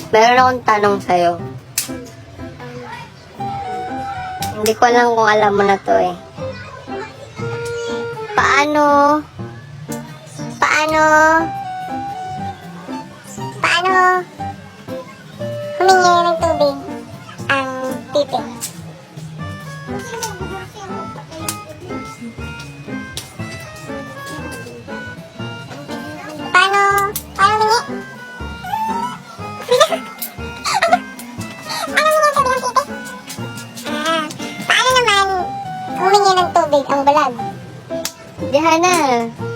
Meron akong tanong sa'yo. Hindi ko alam kung alam mo na to eh. Paano humingi ng tubig ang pipi? Paano humingi? Paano humingi ng tubig ang pipi? Paano naman humingi ng tubig ang bulag? Diyan na.